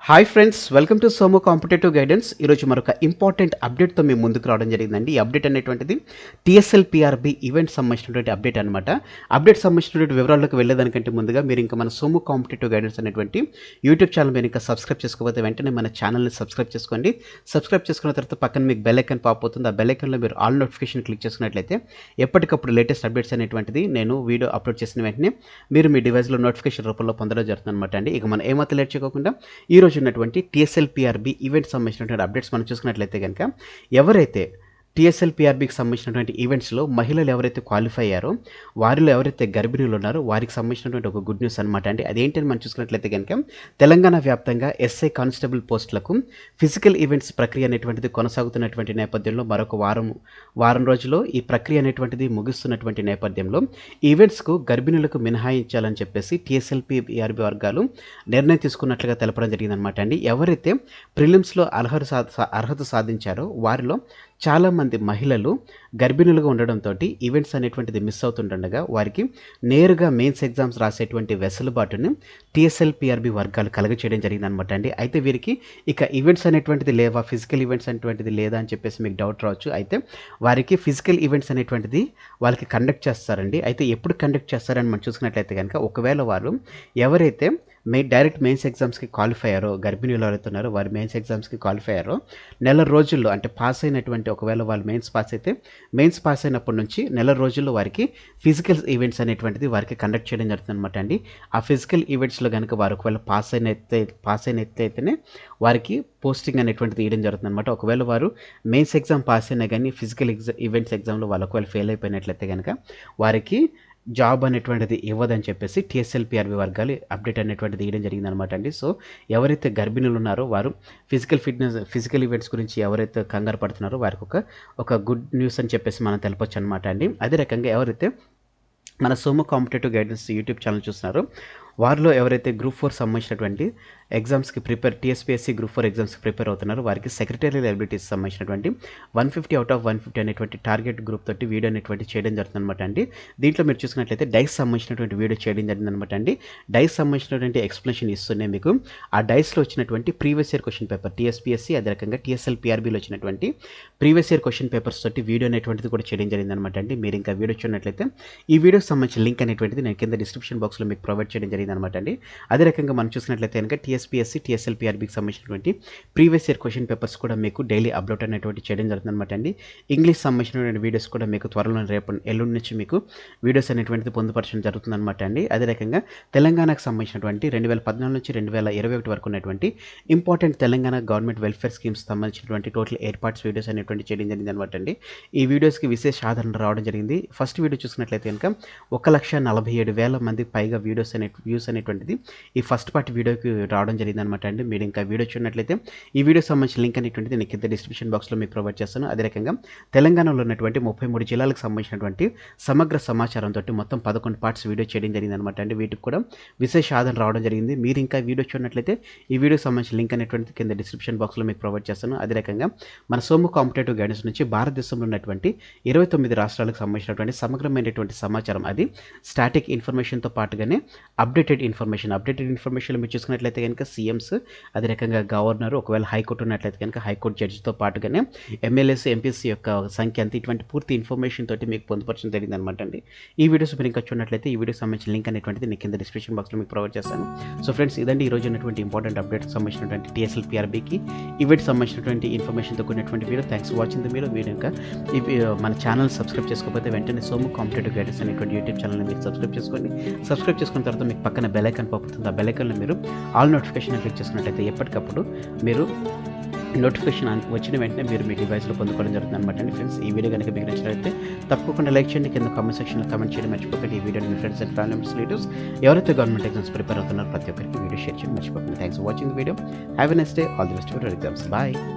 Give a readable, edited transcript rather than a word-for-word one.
Hi friends, welcome to Somu competitive guidance. ఈరోజు మరొక important అప్డేట్తో మేము ముందుకు రావడం జరిగిందండి. ఈ అప్డేట్ అనేటువంటిది TSLPRB ఈవెంట్ సంబంధించినటువంటి అప్డేట్ అనమాట. అప్డేట్ సంబంధించినటువంటి వివరాల్లోకి వెళ్ళేదానికంటే ముందుగా మీరు ఇంకా మన సోము కాంపిటేటివ్ గైడెన్స్ అనేటువంటి యూట్యూబ్ ఛానల్ మీరు ఇంకా సబ్స్క్రైబ్ చేసుకోకపోతే వెంటనే మన ఛానల్ని సబ్స్క్రైబ్ చేసుకోండి. సబ్స్క్రైబ్ చేసుకున్న తర్వాత పక్కన మీకు బెల్ ఐకాన్ పాప్ అవుతుంది. ఆ బెల్ ఐకాన్లో మీరు ఆల్ నోటిఫికేషన్ క్లిక్ చేసుకున్నట్లయితే ఎప్పటికప్పుడు లేటెస్ట్ అప్డేట్స్ అనేటువంటిది నేను వీడియో అప్లోడ్ చేసిన వెంటనే మీరు మీ డివైస్లో నోటిఫికేషన్ రూపంలో పొందడం జరుగుతుంది అనమాట అండి. ఇక మనం ఏమాత్రం లేట్ చేయకుండా ఈరోజు ఉన్నటువంటి TSLPRB ఈవెంట్ సంబంధించినటువంటి అప్డేట్స్ మనం చూసుకున్నట్లయితే కనుక ఎవరైతే TSLPRBకి సంబంధించినటువంటి ఈవెంట్స్లో మహిళలు ఎవరైతే క్వాలిఫై అయ్యారో వారిలో ఎవరైతే గర్భిణీలు ఉన్నారో వారికి సంబంధించినటువంటి ఒక గుడ్ న్యూస్ అనమాట అండి. అదేంటని మనం చూసుకున్నట్లయితే కనుక తెలంగాణ వ్యాప్తంగా SI కానిస్టేబుల్ పోస్టులకు ఫిజికల్ ఈవెంట్స్ ప్రక్రియ అనేటువంటిది కొనసాగుతున్నటువంటి నేపథ్యంలో మరొక వారం రోజుల్లో ఈ ప్రక్రియ అనేటువంటిది ముగుస్తున్నటువంటి నేపథ్యంలో ఈవెంట్స్కు గర్భిణులకు మినహాయించాలని చెప్పేసి TSLPRB వర్గాలు నిర్ణయం తీసుకున్నట్లుగా తెలపడం జరిగిందనమాట అండి. ఎవరైతే ప్రిలిమ్స్లో అర్హత సాధించారో వారిలో చాలామంది మహిళలు గర్భిణులుగా ఉండడంతో ఈవెంట్స్ అనేటువంటిది మిస్ అవుతుండగా వారికి నేరుగా మెయిన్స్ ఎగ్జామ్స్ రాసేటువంటి వెసులుబాటును TSLPRB వర్గాలు కలగచేయడం జరిగిందనమాట అండి. అయితే వీరికి ఇక ఈవెంట్స్ అనేటువంటిది లేవా, ఫిజికల్ ఈవెంట్స్ అనేటువంటిది లేదా అని చెప్పేసి మీకు డౌట్ రావచ్చు. అయితే వారికి ఫిజికల్ ఈవెంట్స్ అనేటువంటిది వాళ్ళకి కండక్ట్ చేస్తారండి. అయితే ఎప్పుడు కండక్ట్ చేస్తారని మనం చూసుకున్నట్లయితే కనుక ఒకవేళ వారు ఎవరైతే డైరెక్ట్ మెయిన్స్ ఎగ్జామ్స్కి క్వాలిఫై అయ్యారో గర్భిణీలు ఎవరైతే ఉన్నారో వారు మెయిన్స్ ఎగ్జామ్స్కి క్వాలిఫై అయ్యారో నెల రోజుల్లో అంటే పాస్ అయినటువంటి ఒకవేళ వాళ్ళు మెయిన్స్ పాస్ అయితే మెయిన్స్ పాస్ అయినప్పటి నుంచి నెల రోజుల్లో వారికి ఫిజికల్ ఈవెంట్స్ అనేటువంటిది వారికి కండక్ట్ చేయడం జరుగుతుంది అనమాట అండి. ఆ ఫిజికల్ ఈవెంట్స్లో కనుక వారు ఒకవేళ పాస్ అయిన అయితేనే వారికి పోస్టింగ్ అనేటువంటిది ఇవ్వడం జరుగుతుంది అనమాట. ఒకవేళ వారు మెయిన్స్ ఎగ్జామ్ పాస్ అయినా కానీ ఫిజికల్ ఈవెంట్స్ ఎగ్జామ్లో వాళ్ళు ఒకవేళ ఫెయిల్ అయిపోయినట్లయితే కనుక వారికి జాబ్ అనేటువంటిది ఇవ్వదని చెప్పేసి TSLPRB వర్గాలు అప్డేట్ అనేటువంటిది ఇవ్వడం జరిగిందనమాట అండి. సో ఎవరైతే గర్భిణులు ఉన్నారో వారు ఫిజికల్ ఈవెంట్స్ గురించి ఎవరైతే కంగారు పడుతున్నారో వారికి ఒక గుడ్ న్యూస్ అని చెప్పేసి మనం తెలపొచ్చు అనమాట అండి. అదే రకంగా ఎవరైతే మన Somu competitive guidance YouTube channel చూస్తున్నారో వారిలో ఎవరైతే గ్రూప్ 4 సంబంధించినటువంటి ఎగ్జామ్స్కి TSPSC గ్రూప్ 4 ఎగ్జామ్స్కి ప్రిపేర్ అవుతున్నారో వారికి సెక్రటరియల్ ఎబిలిటీస్ సంబంధించినటువంటి 150 అవుట్ ఆఫ్ 150 అనేటువంటి టార్గెట్ గ్రూప్ తోటి వీడియో అనేటువంటి చేయడం జరుగుతుంది అనమాట అండి. దీంట్లో మీరు చూసుకున్నట్లయితే డైస్ సంబంధించినటువంటి వీడియో చేయడం జరిగింది అనమాట అండి. డైస్ సంబంధించినటువంటి ఎక్స్ప్లెనేషన్ ఇస్తున్నాయి మీకు. ఆ డైస్లో వచ్చినటువంటి previous year question paper TSPSC అదే రకంగా TSLPRBలో వచ్చినటువంటి ప్రీవియస్ ఇయర్ క్వశ్చన్ పేపర్స్ తోటి వీడియో అనేటువంటిది కూడా చేయడం జరిగింది అనమాట అండి. మీరు ఇంకా వీడియో చూడనట్లయితే ఈ వీడియోకి సంబంధించిన లింక్ అనేటువంటిది నేను కింద డిస్క్రిప్షన్ బాక్స్లో మీకు ప్రొవైడ్ చేయడం జరిగింది అనమాట అండి. అదే రకంగా మనం చూసినట్లయితే కనుక TSPSC TSLPRBకి సంబంధించినటువంటి ప్రీవియస్ ఇయర్ క్వశ్చన్ పేపర్స్ కూడా మీకు డైలీ అప్లోడ్ అనేటువంటి చేయడం జరుగుతుంది అనమాట అండి. ఇంగ్లీష్ సంబంధించినటువంటి వీడియోస్ కూడా మీకు త్వరలో ఎల్లుండి నుంచి మీకు వీడియోస్ అనేటువంటిది పొందుపరచడం జరుగుతుంది అనమాట అండి. అదే రకంగా తెలంగాణకు సంబంధించినటువంటి 2014 నుంచి 2021 వరకు ఉన్నటువంటి important Telangana government welfare schemes సంబంధించినటువంటి టోటల్ ఏర్పాట్స్ వీడియోస్ అనేటువంటి చేయడం జరిగింది అనమాట అండి. ఈ వీడియోస్కి విశేష ఆదరణ రావడం జరిగింది. ఫస్ట్ వీడియో చూసినట్లయితే కనుక 1,47,000 మంది పైగా వ్యూస్ అనేటువంటిది ఈ ఫస్ట్ పార్ట్ వీడియోకి రావడం జరిగింది అనమాట అండి. మీరు ఇంకా వీడియో చూడనట్లయితే ఈ వీడియో సంబంధించిన లింక్ అనేటువంటిది నేను కింద డిస్క్రిప్షన్ బాక్స్లో మీకు ప్రొవైడ్ చేస్తాను. అదే రకంగా తెలంగాణలో ఉన్నటువంటి 33 జిల్లాలకు సంబంధించినటువంటి సమగ్ర సమాచారంతో మొత్తం 11 పార్ట్స్ వీడియో చేయడం జరిగింది అనమాట అండి. వీటికి కూడా విశేష ఆదరణ రావడం జరిగింది. మీరు ఇంకా వీడియో చూడనట్లయితే ఈ వీడియో సంబంధించిన లింక్ అనేటువంటిది కింద డిస్క్రిప్షన్ బాక్స్లో మీకు ప్రొవైడ్ చేస్తాను. అదే రకంగా మన సోము కాంపిటేటివ్ గైడెన్స్ నుంచి భారతదేశంలో ఉన్నటువంటి 29 రాష్ట్రాలకు సంబంధించినటువంటి సమగ్రమైనటువంటి సమాచారం అది స్టాటిక్ ఇన్ఫర్మేషన్తో పాటుగానే అప్డేటెడ్ ఇన్ఫర్మేషన్ మీరు చూసుకున్నట్లయితే కనుక CMs అదే రకంగా గవర్నర్ ఒకవేళ హైకోర్టు ఉన్నట్లయితే కనుక హైకోర్టు జడ్జితో పాటుగానే MLAs MPs యొక్క సంఖ్య అంత ఇటువంటి పూర్తి ఇన్ఫర్మేషన్ తోటి మీకు పొందుపరచడం జరిగింది అనమాట అండి. ఈ వీడియోస్ మీరు ఇంకా చూడనట్లయితే ఈ వీడియో సంబంధించిన లింక్ అనేటువంటిది నేను కింద డిస్క్రిప్షన్ బాక్స్లో మీకు ప్రొవైడ్ చేస్తాను. సో ఫ్రెండ్స్, ఇదండి ఈరోజు ఉన్నటువంటి ఇంపార్టెంట్ అప్డేట్కి సంబంధించినటువంటి TSLPRBకి ఈవెంట్ సంబంధించినటువంటి ఇన్ఫర్మేషన్తో కూడినటువంటి video. Thanks for watching the video ఇంకా మన ఛానల్ సబ్స్క్రైబ్ చేసుకోకపోతే వెంటనే సోము కాంపిటేటివ్ గైడెన్స్ అనేటువంటి యూట్యూబ్ ఛానల్ని మీరు సబ్స్క్రైబ్ చేసుకున్న తర్వాత మీకు పక్కన బెల్ ఐకాన్ పంపుతుంది. ఆ బెల్ ఐకాన్లో మీరు ఆల్ నోటిఫికేషన్ క్లిక్ చేసుకున్నట్లయితే ఎప్పటికప్పుడు మీరు నోటిఫికేషన్ వచ్చిన వెంటనే మీరు మీ డివైస్లో పొందుకోవడం జరుగుతుంది అనమాట అండి. ఫ్రెండ్స్, ఈ వీడియో కనుక మీకు నచ్చినట్లయితే తప్పకుండా లైక్ చేయండి. కింద కామెంట్ సెక్షన్లో కామెంట్ చేయడం మర్చిపోకండి. ఈ వీడియోని మీ ఫ్రెండ్స్ అండ్ ఫ్యామిలీ రిలేటివ్స్ ఎవరైతే గవర్నమెంట్ ఎగ్జామ్స్ ప్రిపేర్ అవుతున్నారో ప్రతి ఒక్కరికి వీడియో షేర్ చేయడం మర్చిపోకండి. Thanks for watching the video. Have a nice day. All the best for your exams. Bye.